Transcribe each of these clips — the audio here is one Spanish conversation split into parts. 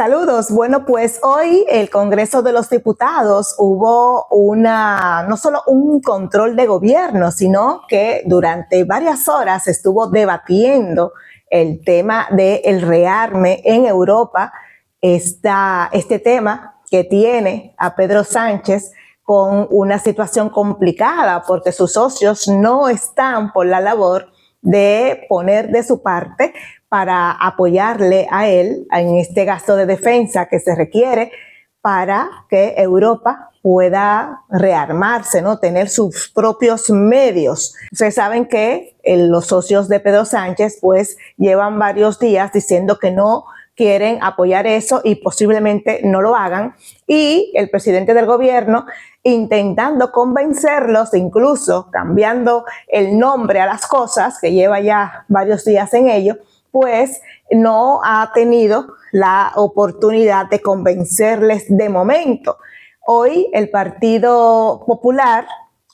Saludos. Bueno, pues hoy el Congreso de los Diputados hubo no solo un control de gobierno, sino que durante varias horas estuvo debatiendo el tema del rearme en Europa, este tema que tiene a Pedro Sánchez con una situación complicada porque sus socios no están por la labor de poner de su parte para apoyarle a él en este gasto de defensa que se requiere para que Europa pueda rearmarse, ¿no? Tener sus propios medios. Ustedes saben que los socios de Pedro Sánchez pues llevan varios días diciendo que no quieren apoyar eso y posiblemente no lo hagan, y el presidente del gobierno intentando convencerlos, incluso cambiando el nombre a las cosas, que lleva ya varios días en ello, pues no ha tenido la oportunidad de convencerles de momento. Hoy el Partido Popular,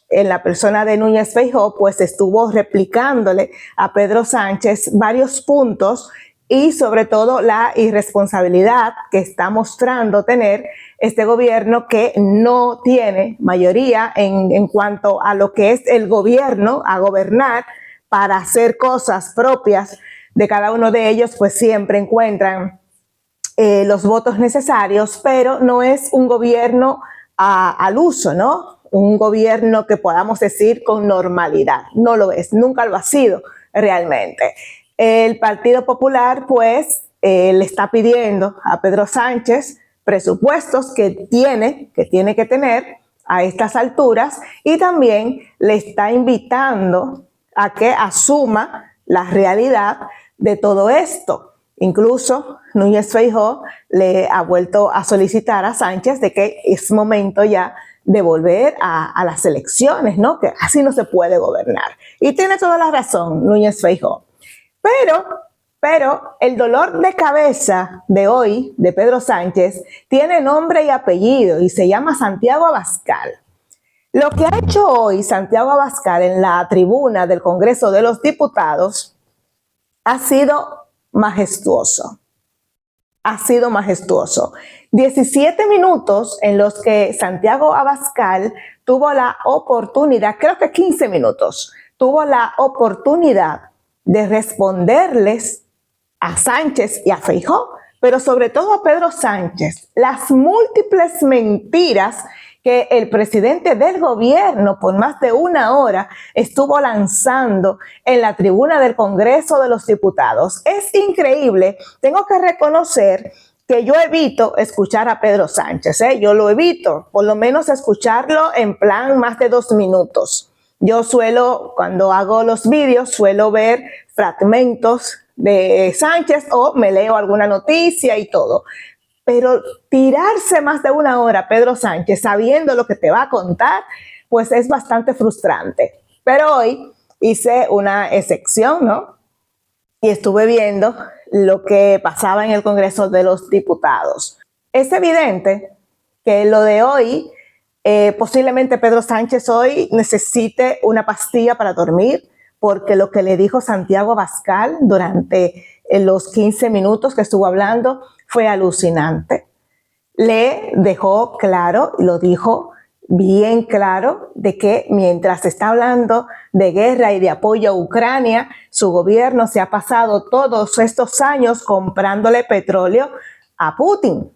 en la persona de Núñez Feijóo, pues estuvo replicándole a Pedro Sánchez varios puntos y sobre todo la irresponsabilidad que está mostrando tener este gobierno, que no tiene mayoría en cuanto a lo que es el gobierno, a gobernar para hacer cosas propias de cada uno de ellos, pues siempre encuentran los votos necesarios, pero no es un gobierno al uso, ¿no? Un gobierno que podamos decir con normalidad. No lo es, nunca lo ha sido realmente. El Partido Popular, pues, le está pidiendo a Pedro Sánchez presupuestos que tiene que tener a estas alturas, y también le está invitando a que asuma la realidad de todo esto. Incluso Núñez Feijóo le ha vuelto a solicitar a Sánchez de que es momento ya de volver a las elecciones, ¿no? Que así no se puede gobernar. Y tiene toda la razón Núñez Feijóo. Pero el dolor de cabeza de hoy de Pedro Sánchez tiene nombre y apellido y se llama Santiago Abascal. Lo que ha hecho hoy Santiago Abascal en la tribuna del Congreso de los Diputados ha sido majestuoso. Ha sido majestuoso. 17 minutos en los que Santiago Abascal tuvo la oportunidad, creo que 15 minutos, tuvo la oportunidad de responderles a Sánchez y a Feijóo, pero sobre todo a Pedro Sánchez, las múltiples mentiras que el presidente del gobierno por más de una hora estuvo lanzando en la tribuna del Congreso de los Diputados. Es increíble. Tengo que reconocer que yo evito escuchar a Pedro Sánchez, yo lo evito, por lo menos escucharlo en plan más de 2 minutos. Yo suelo, cuando hago los vídeos, suelo ver fragmentos de Sánchez o me leo alguna noticia y todo. Pero tirarse más de una hora Pedro Sánchez sabiendo lo que te va a contar, pues es bastante frustrante. Pero hoy hice una excepción, ¿no? Y estuve viendo lo que pasaba en el Congreso de los Diputados. Es evidente que lo de hoy, posiblemente Pedro Sánchez hoy necesite una pastilla para dormir, porque lo que le dijo Santiago Abascal durante los 15 minutos que estuvo hablando fue alucinante. Le dejó claro, lo dijo bien claro, de que mientras está hablando de guerra y de apoyo a Ucrania, su gobierno se ha pasado todos estos años comprándole petróleo a Putin,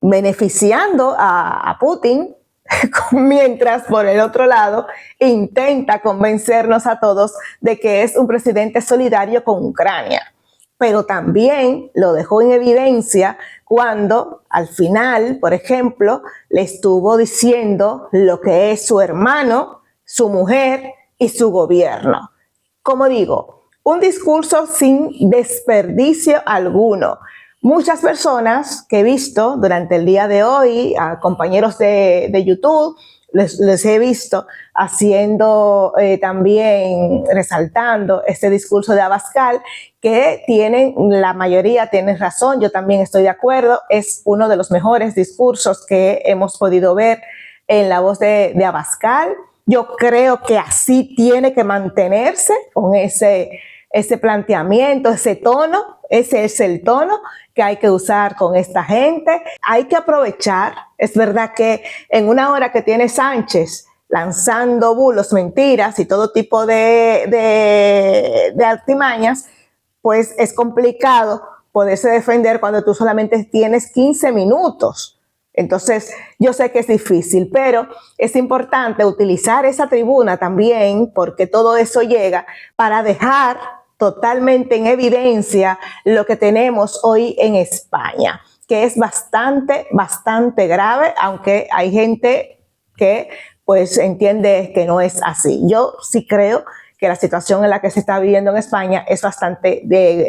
beneficiando a Putin, mientras por el otro lado intenta convencernos a todos de que es un presidente solidario con Ucrania. Pero también lo dejó en evidencia cuando al final, por ejemplo, le estuvo diciendo lo que es su hermano, su mujer y su gobierno. Como digo, un discurso sin desperdicio alguno. Muchas personas que he visto durante el día de hoy, a compañeros de YouTube, les he visto haciendo también, resaltando este discurso de Abascal, que la mayoría tienen razón, yo también estoy de acuerdo, es uno de los mejores discursos que hemos podido ver en la voz de Abascal. Yo creo que así tiene que mantenerse, con ese planteamiento, ese tono, ese es el tono, que hay que usar con esta gente. Hay que aprovechar. Es verdad que en una hora que tiene Sánchez lanzando bulos, mentiras y todo tipo de artimañas, pues es complicado poderse defender cuando tú solamente tienes 15 minutos. Entonces, yo sé que es difícil, pero es importante utilizar esa tribuna también, porque todo eso llega para dejar totalmente en evidencia lo que tenemos hoy en España, que es bastante, bastante grave, aunque hay gente que pues entiende que no es así. Yo sí creo que la situación en la que se está viviendo en España es bastante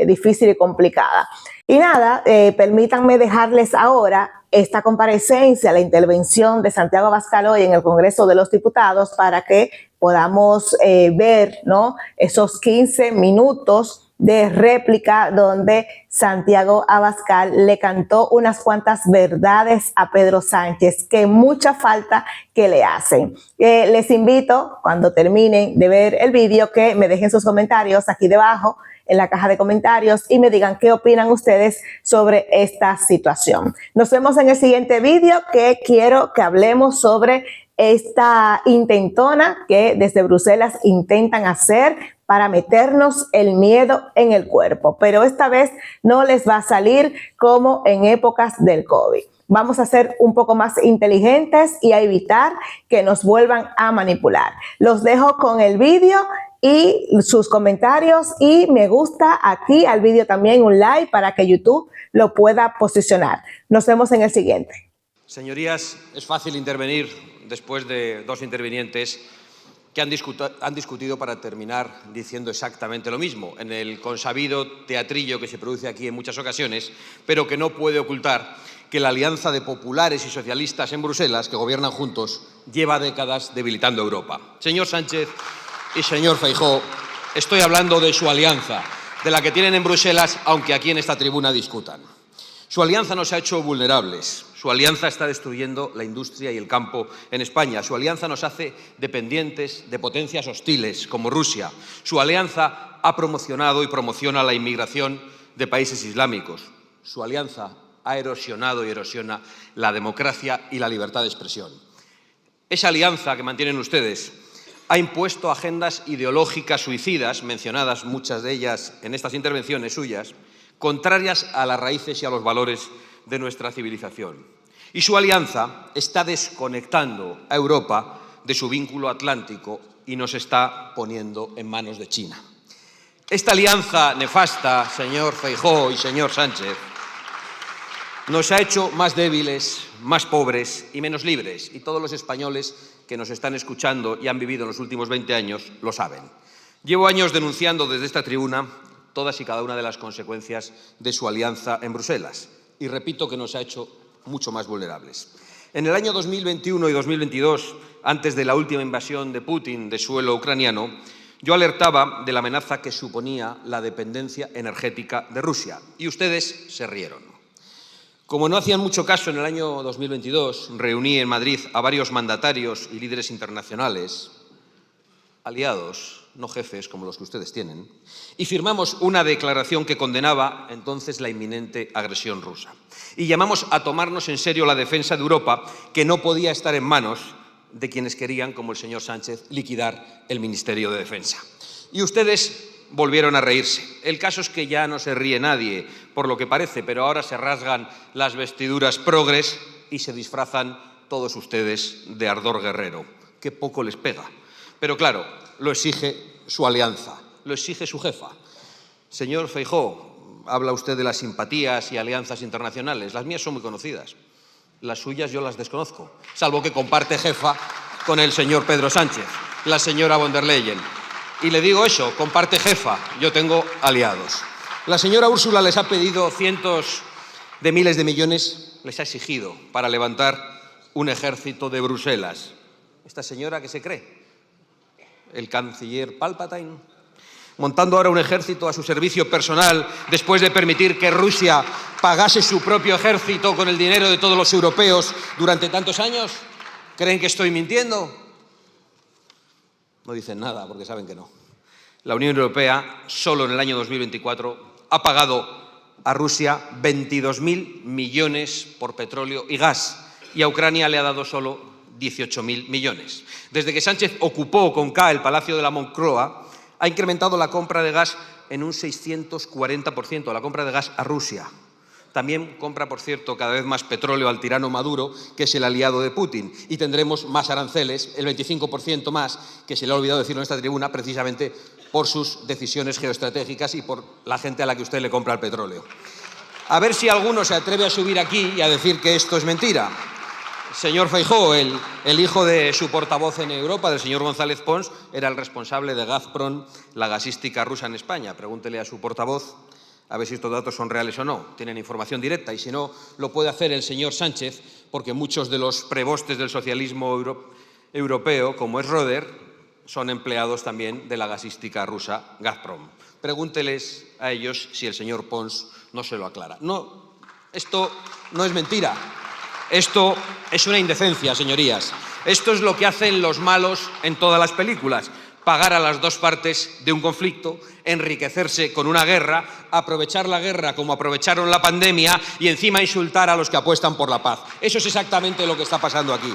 difícil y complicada. Y nada, permítanme dejarles ahora esta comparecencia, la intervención de Santiago Abascal hoy en el Congreso de los Diputados para que podamos ver, ¿no?, esos 15 minutos de réplica donde Santiago Abascal le cantó unas cuantas verdades a Pedro Sánchez que mucha falta que le hacen. Les invito, cuando terminen de ver el vídeo, que me dejen sus comentarios aquí debajo en la caja de comentarios y me digan qué opinan ustedes sobre esta situación. Nos vemos en el siguiente vídeo, que quiero que hablemos sobre esta intentona que desde Bruselas intentan hacer para meternos el miedo en el cuerpo, pero esta vez no les va a salir como en épocas del COVID. Vamos a ser un poco más inteligentes y a evitar que nos vuelvan a manipular. Los dejo con el vídeo y sus comentarios y me gusta aquí al vídeo, también un like para que YouTube lo pueda posicionar. Nos vemos en el siguiente. Señorías, es fácil intervenir después de dos intervinientes que han discutido para terminar diciendo exactamente lo mismo, en el consabido teatrillo que se produce aquí en muchas ocasiones, pero que no puede ocultar que la alianza de populares y socialistas en Bruselas, que gobiernan juntos, lleva décadas debilitando Europa. Señor Sánchez y señor Feijóo, estoy hablando de su alianza, de la que tienen en Bruselas, aunque aquí en esta tribuna discutan. Su alianza nos ha hecho vulnerables. Su alianza está destruyendo la industria y el campo en España. Su alianza nos hace dependientes de potencias hostiles como Rusia. Su alianza ha promocionado y promociona la inmigración de países islámicos. Su alianza ha erosionado y erosiona la democracia y la libertad de expresión. Esa alianza que mantienen ustedes ha impuesto agendas ideológicas suicidas, mencionadas muchas de ellas en estas intervenciones suyas, contrarias a las raíces y a los valores de nuestra civilización. Y su alianza está desconectando a Europa de su vínculo atlántico y nos está poniendo en manos de China. Esta alianza nefasta, señor Feijóo y señor Sánchez, nos ha hecho más débiles, más pobres y menos libres. Y todos los españoles que nos están escuchando y han vivido en los últimos 20 años lo saben. Llevo años denunciando desde esta tribuna todas y cada una de las consecuencias de su alianza en Bruselas. Y repito que nos ha hecho mucho más vulnerables. En el año 2021 y 2022, antes de la última invasión de Putin de suelo ucraniano, yo alertaba de la amenaza que suponía la dependencia energética de Rusia. Y ustedes se rieron. Como no hacían mucho caso, en el año 2022 reuní en Madrid a varios mandatarios y líderes internacionales, aliados, no jefes como los que ustedes tienen, y firmamos una declaración que condenaba entonces la inminente agresión rusa. Y llamamos a tomarnos en serio la defensa de Europa, que no podía estar en manos de quienes querían, como el señor Sánchez, liquidar el Ministerio de Defensa. Y ustedes volvieron a reírse. El caso es que ya no se ríe nadie, por lo que parece, pero ahora se rasgan las vestiduras progres y se disfrazan todos ustedes de ardor guerrero. Qué poco les pega. Pero claro, lo exige su alianza, lo exige su jefa. Señor Feijóo, habla usted de las simpatías y alianzas internacionales. Las mías son muy conocidas. Las suyas yo las desconozco, salvo que comparte jefa con el señor Pedro Sánchez, la señora von der Leyen. Y le digo eso, comparte jefa, yo tengo aliados. La señora Úrsula les ha pedido cientos de miles de millones, les ha exigido para levantar un ejército de Bruselas. ¿Esta señora qué se cree? ¿El canciller Palpatine? Montando ahora un ejército a su servicio personal después de permitir que Rusia pagase su propio ejército con el dinero de todos los europeos durante tantos años. ¿Creen que estoy mintiendo? No dicen nada porque saben que no. La Unión Europea solo en el año 2024 ha pagado a Rusia 22.000 millones por petróleo y gas, y a Ucrania le ha dado solo 18.000 millones. Desde que Sánchez ocupó con K el Palacio de la Moncloa, ha incrementado la compra de gas en un 640%, la compra de gas a Rusia. También compra, por cierto, cada vez más petróleo al tirano Maduro, que es el aliado de Putin. Y tendremos más aranceles, el 25% más, que se le ha olvidado decirlo en esta tribuna, precisamente por sus decisiones geoestratégicas y por la gente a la que usted le compra el petróleo. A ver si alguno se atreve a subir aquí y a decir que esto es mentira. Señor Feijóo, el hijo de su portavoz en Europa, del señor González Pons, era el responsable de Gazprom, la gasística rusa en España. Pregúntele a su portavoz a ver si estos datos son reales o no. Tienen información directa y si no, lo puede hacer el señor Sánchez, porque muchos de los prebostes del socialismo europeo, como es Roder, son empleados también de la gasística rusa Gazprom. Pregúnteles a ellos si el señor Pons no se lo aclara. No, esto no es mentira. Esto es una indecencia, señorías. Esto es lo que hacen los malos en todas las películas. Pagar a las dos partes de un conflicto, enriquecerse con una guerra, aprovechar la guerra como aprovecharon la pandemia y encima insultar a los que apuestan por la paz. Eso es exactamente lo que está pasando aquí.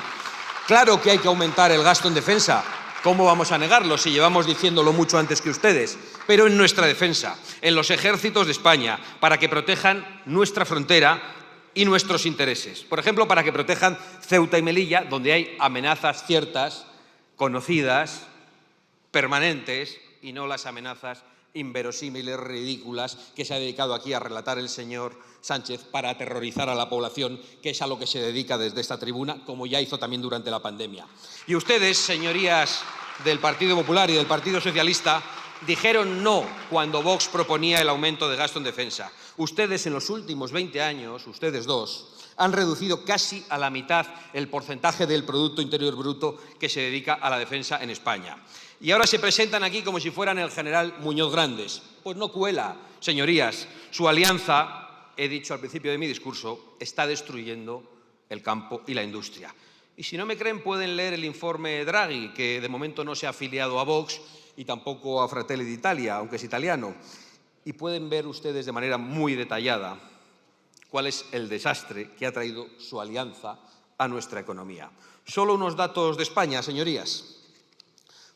Claro que hay que aumentar el gasto en defensa. ¿Cómo vamos a negarlo si llevamos diciéndolo mucho antes que ustedes? Pero en nuestra defensa, en los ejércitos de España, para que protejan nuestra frontera y nuestros intereses. Por ejemplo, para que protejan Ceuta y Melilla, donde hay amenazas ciertas, conocidas, permanentes, y no las amenazas inverosímiles, ridículas, que se ha dedicado aquí a relatar el señor Sánchez para aterrorizar a la población, que es a lo que se dedica desde esta tribuna, como ya hizo también durante la pandemia. Y ustedes, señorías del Partido Popular y del Partido Socialista, dijeron no cuando Vox proponía el aumento de gasto en defensa. Ustedes en los últimos 20 años, ustedes dos, han reducido casi a la mitad el porcentaje del Producto Interior Bruto que se dedica a la defensa en España. Y ahora se presentan aquí como si fueran el general Muñoz Grandes. Pues no cuela, señorías. Su alianza, he dicho al principio de mi discurso, está destruyendo el campo y la industria. Y si no me creen, pueden leer el informe Draghi, que de momento no se ha afiliado a Vox y tampoco a Fratelli d'Italia, aunque es italiano. Y pueden ver ustedes de manera muy detallada cuál es el desastre que ha traído su alianza a nuestra economía. Solo unos datos de España, señorías.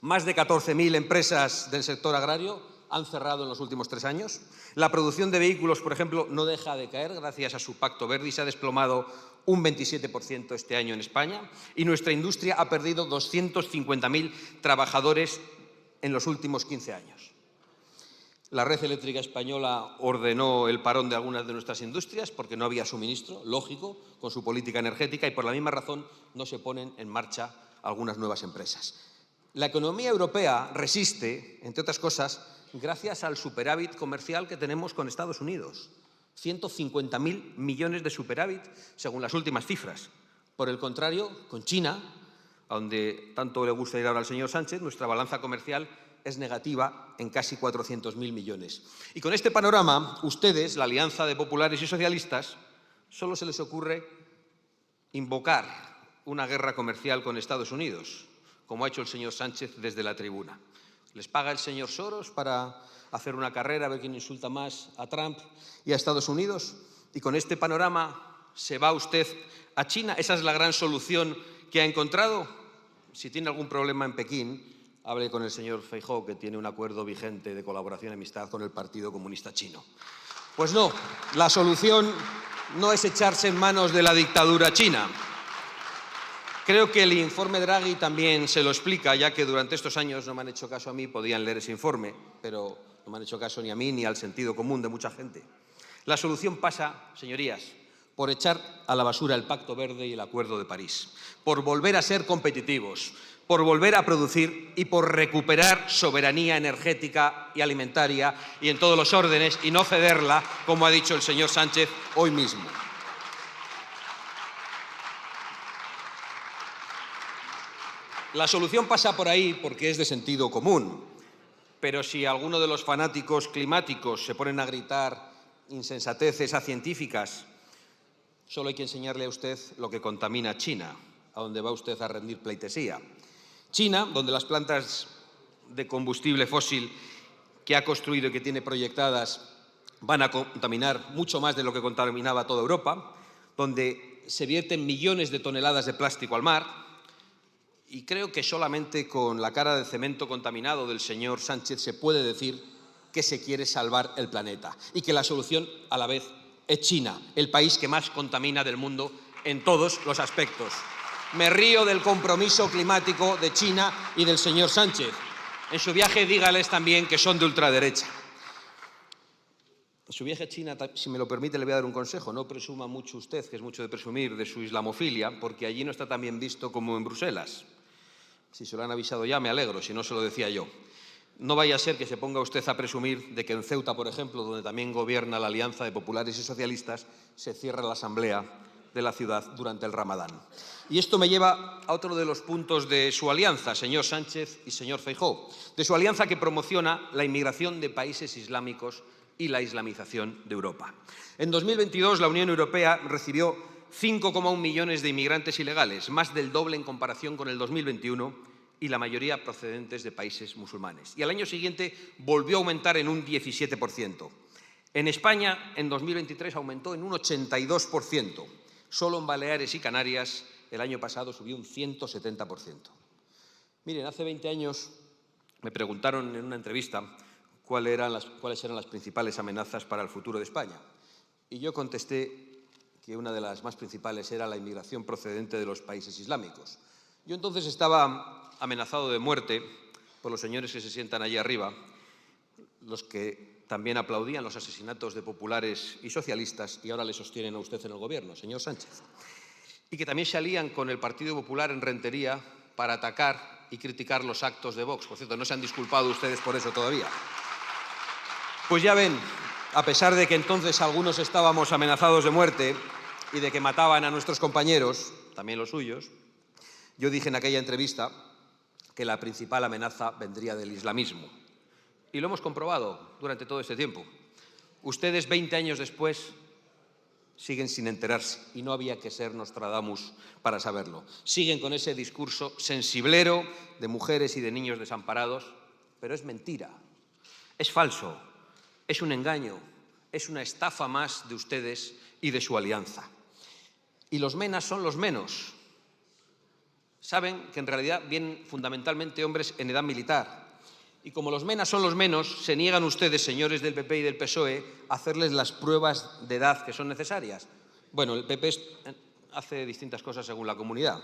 Más de 14.000 empresas del sector agrario han cerrado en los últimos 3 años. La producción de vehículos, por ejemplo, no deja de caer gracias a su Pacto Verde y se ha desplomado un 27% este año en España. Y nuestra industria ha perdido 250.000 trabajadores en los últimos 15 años. La red eléctrica española ordenó el parón de algunas de nuestras industrias porque no había suministro, lógico, con su política energética, y por la misma razón no se ponen en marcha algunas nuevas empresas. La economía europea resiste, entre otras cosas, gracias al superávit comercial que tenemos con Estados Unidos. 150.000 millones de superávit, según las últimas cifras. Por el contrario, con China, a donde tanto le gusta ir ahora al señor Sánchez, nuestra balanza comercial es negativa en casi 400.000 millones. Y con este panorama, ustedes, la alianza de populares y socialistas, solo se les ocurre invocar una guerra comercial con Estados Unidos, como ha hecho el señor Sánchez desde la tribuna. Les paga el señor Soros para hacer una carrera a ver quién insulta más a Trump y a Estados Unidos. Y con este panorama se va usted a China. ¿Esa es la gran solución que ha encontrado? Si tiene algún problema en Pekín, hable con el señor Feijóo, que tiene un acuerdo vigente de colaboración y amistad con el Partido Comunista Chino. Pues no, la solución no es echarse en manos de la dictadura china. Creo que el informe Draghi también se lo explica, ya que durante estos años no me han hecho caso a mí, podían leer ese informe, pero no me han hecho caso ni a mí ni al sentido común de mucha gente. La solución pasa, señorías, por echar a la basura el Pacto Verde y el Acuerdo de París, por volver a ser competitivos, por volver a producir y por recuperar soberanía energética y alimentaria y en todos los órdenes y no cederla, como ha dicho el señor Sánchez hoy mismo. La solución pasa por ahí porque es de sentido común, pero si alguno de los fanáticos climáticos se ponen a gritar insensateces a científicas, solo hay que enseñarle a usted lo que contamina China, a donde va usted a rendir pleitesía. China, donde las plantas de combustible fósil que ha construido y que tiene proyectadas van a contaminar mucho más de lo que contaminaba toda Europa, donde se vierten millones de toneladas de plástico al mar, y creo que solamente con la cara de cemento contaminado del señor Sánchez se puede decir que se quiere salvar el planeta y que la solución a la vez es China, el país que más contamina del mundo en todos los aspectos. Me río del compromiso climático de China y del señor Sánchez. En su viaje dígales también que son de ultraderecha. En su viaje a China, si me lo permite, le voy a dar un consejo. No presuma mucho usted, que es mucho de presumir, de su islamofilia, porque allí no está tan bien visto como en Bruselas. Si se lo han avisado ya, me alegro, si no se lo decía yo. No vaya a ser que se ponga usted a presumir de que en Ceuta, por ejemplo, donde también gobierna la Alianza de Populares y Socialistas, se cierra la asamblea de la ciudad durante el Ramadán. Y esto me lleva a otro de los puntos de su alianza, señor Sánchez y señor Feijóo, de su alianza que promociona la inmigración de países islámicos y la islamización de Europa. En 2022, la Unión Europea recibió 5,1 millones de inmigrantes ilegales, más del doble en comparación con el 2021, y la mayoría procedentes de países musulmanes. Y al año siguiente volvió a aumentar en un 17%. En España, en 2023, aumentó en un 82%. Solo en Baleares y Canarias, el año pasado subió un 170%. Miren, hace 20 años me preguntaron en una entrevista cuáles eran las principales amenazas para el futuro de España. Y yo contesté que una de las más principales era la inmigración procedente de los países islámicos. Yo entonces estaba amenazado de muerte por los señores que se sientan allí arriba, los que también aplaudían los asesinatos de populares y socialistas y ahora le sostienen a usted en el gobierno, señor Sánchez, y que también se alían con el Partido Popular en Rentería para atacar y criticar los actos de Vox. Por cierto, no se han disculpado ustedes por eso todavía. Pues ya ven, a pesar de que entonces algunos estábamos amenazados de muerte y de que mataban a nuestros compañeros, también los suyos, yo dije en aquella entrevista que la principal amenaza vendría del islamismo. Y lo hemos comprobado durante todo este tiempo. Ustedes, 20 años después, siguen sin enterarse, y no había que ser Nostradamus para saberlo. Siguen con ese discurso sensiblero de mujeres y de niños desamparados, pero es mentira, es falso, es un engaño, es una estafa más de ustedes y de su alianza. Y los menas son los menos. Saben que en realidad vienen fundamentalmente hombres en edad militar. Y como los menas son los menos, se niegan ustedes, señores del PP y del PSOE, a hacerles las pruebas de edad que son necesarias. Bueno, el PP hace distintas cosas según la comunidad.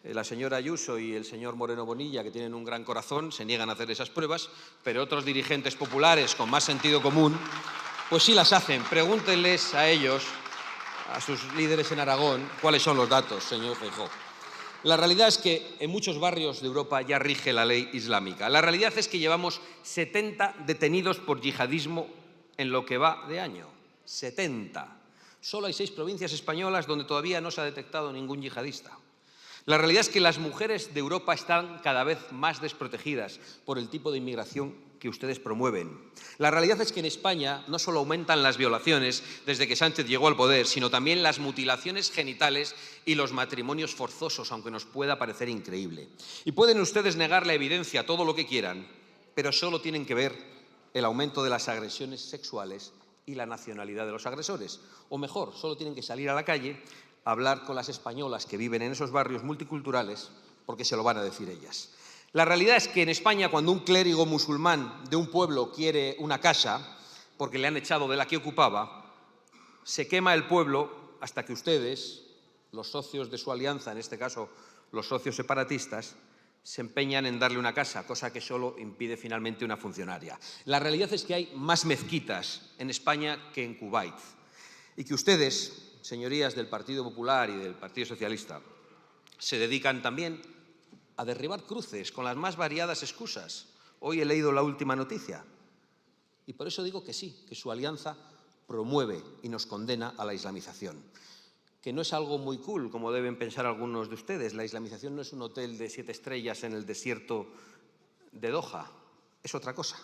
La señora Ayuso y el señor Moreno Bonilla, que tienen un gran corazón, se niegan a hacer esas pruebas, pero otros dirigentes populares con más sentido común, pues sí las hacen. Pregúntenles a ellos, a sus líderes en Aragón, cuáles son los datos, señor Feijóo. La realidad es que en muchos barrios de Europa ya rige la ley islámica. La realidad es que llevamos 70 detenidos por yihadismo en lo que va de año. 70. Solo hay 6 provincias españolas donde todavía no se ha detectado ningún yihadista. La realidad es que las mujeres de Europa están cada vez más desprotegidas por el tipo de inmigración que ustedes promueven. La realidad es que en España no solo aumentan las violaciones desde que Sánchez llegó al poder, sino también las mutilaciones genitales y los matrimonios forzosos, aunque nos pueda parecer increíble. Y pueden ustedes negar la evidencia todo lo que quieran, pero solo tienen que ver el aumento de las agresiones sexuales y la nacionalidad de los agresores. O mejor, solo tienen que salir a la calle a hablar con las españolas que viven en esos barrios multiculturales, porque se lo van a decir ellas. La realidad es que en España, cuando un clérigo musulmán de un pueblo quiere una casa, porque le han echado de la que ocupaba, se quema el pueblo hasta que ustedes, los socios de su alianza, en este caso los socios separatistas, se empeñan en darle una casa, cosa que solo impide finalmente una funcionaria. La realidad es que hay más mezquitas en España que en Kuwait, y que ustedes, señorías del Partido Popular y del Partido Socialista, se dedican también a derribar cruces con las más variadas excusas. Hoy he leído la última noticia. Y por eso digo que sí, que su alianza promueve y nos condena a la islamización. Que no es algo muy cool, como deben pensar algunos de ustedes. La islamización no es un hotel de 7 estrellas en el desierto de Doha. Es otra cosa.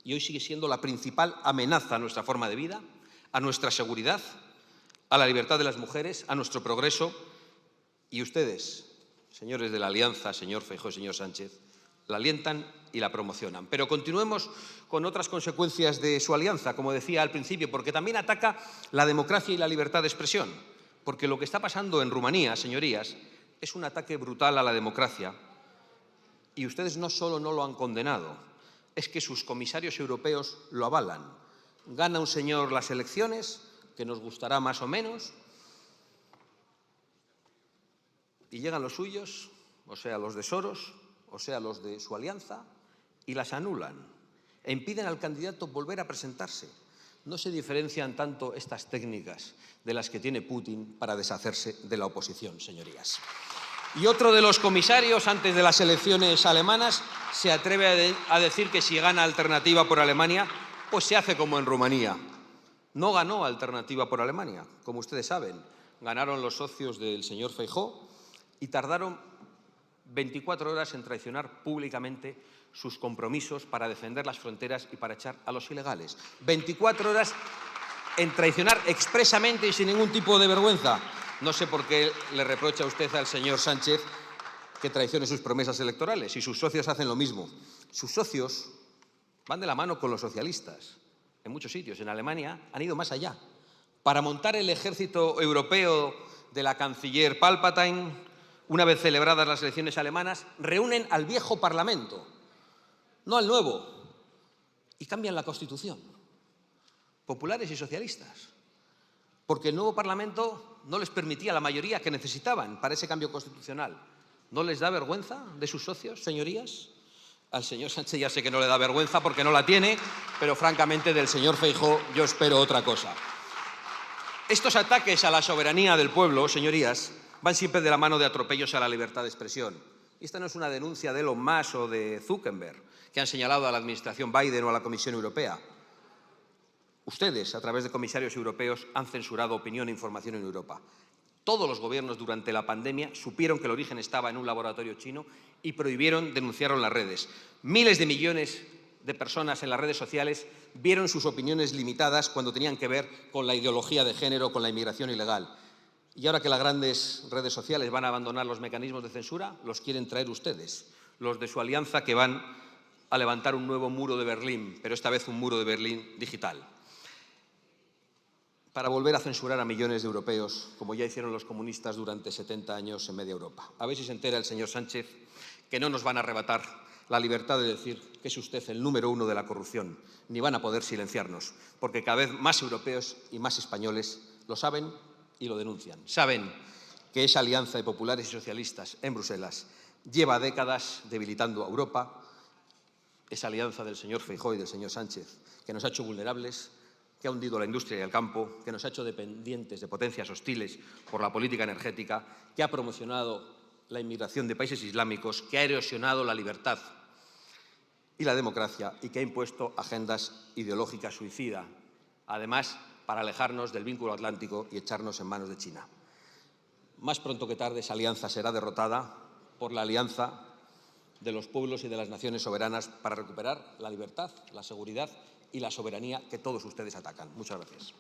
Y hoy sigue siendo la principal amenaza a nuestra forma de vida, a nuestra seguridad, a la libertad de las mujeres, a nuestro progreso. Y ustedes, señores de la Alianza, señor Feijóo, señor Sánchez, la alientan y la promocionan. Pero continuemos con otras consecuencias de su alianza, como decía al principio, porque también ataca la democracia y la libertad de expresión. Porque lo que está pasando en Rumanía, señorías, es un ataque brutal a la democracia. Y ustedes no solo no lo han condenado, es que sus comisarios europeos lo avalan. Gana un señor las elecciones, que nos gustará más o menos, y llegan los suyos, o sea, los de Soros, o sea, los de su alianza, y las anulan e impiden al candidato volver a presentarse. No se diferencian tanto estas técnicas de las que tiene Putin para deshacerse de la oposición, señorías. Y otro de los comisarios, antes de las elecciones alemanas, se atreve a decir que si gana Alternativa por Alemania, pues se hace como en Rumanía. No ganó Alternativa por Alemania, como ustedes saben. Ganaron los socios del señor Feijóo y tardaron 24 horas en traicionar públicamente sus compromisos para defender las fronteras y para echar a los ilegales. 24 horas en traicionar expresamente y sin ningún tipo de vergüenza. No sé por qué le reprocha usted al señor Sánchez que traicione sus promesas electorales, y sus socios hacen lo mismo. Sus socios van de la mano con los socialistas. En muchos sitios, en Alemania, han ido más allá. Para montar el ejército europeo de la canciller Palpatine, una vez celebradas las elecciones alemanas, reúnen al viejo Parlamento, no al nuevo, y cambian la Constitución, populares y socialistas, porque el nuevo Parlamento no les permitía la mayoría que necesitaban para ese cambio constitucional. ¿No les da vergüenza de sus socios, señorías? Al señor Sánchez ya sé que no le da vergüenza porque no la tiene, pero francamente del señor Feijóo yo espero otra cosa. Estos ataques a la soberanía del pueblo, señorías, van siempre de la mano de atropellos a la libertad de expresión. Y esta no es una denuncia de Elon Musk o de Zuckerberg, que han señalado a la administración Biden o a la Comisión Europea. Ustedes, a través de comisarios europeos, han censurado opinión e información en Europa. Todos los gobiernos durante la pandemia supieron que el origen estaba en un laboratorio chino y denunciaron las redes. Miles de millones de personas en las redes sociales vieron sus opiniones limitadas cuando tenían que ver con la ideología de género, con la inmigración ilegal. Y ahora que las grandes redes sociales van a abandonar los mecanismos de censura, los quieren traer ustedes, los de su alianza, que van a levantar un nuevo muro de Berlín, pero esta vez un muro de Berlín digital, para volver a censurar a millones de europeos, como ya hicieron los comunistas durante 70 años en media Europa. A ver si se entera el señor Sánchez que no nos van a arrebatar la libertad de decir que es usted el número uno de la corrupción, ni van a poder silenciarnos, porque cada vez más europeos y más españoles lo saben y lo denuncian. Saben que esa alianza de populares y socialistas en Bruselas lleva décadas debilitando a Europa, esa alianza del señor Feijóo y del señor Sánchez, que nos ha hecho vulnerables, que ha hundido la industria y el campo, que nos ha hecho dependientes de potencias hostiles por la política energética, que ha promocionado la inmigración de países islámicos, que ha erosionado la libertad y la democracia y que ha impuesto agendas ideológicas suicidas, además para alejarnos del vínculo atlántico y echarnos en manos de China. Más pronto que tarde esa alianza será derrotada por la alianza de los pueblos y de las naciones soberanas para recuperar la libertad, la seguridad y la soberanía que todos ustedes atacan. Muchas gracias.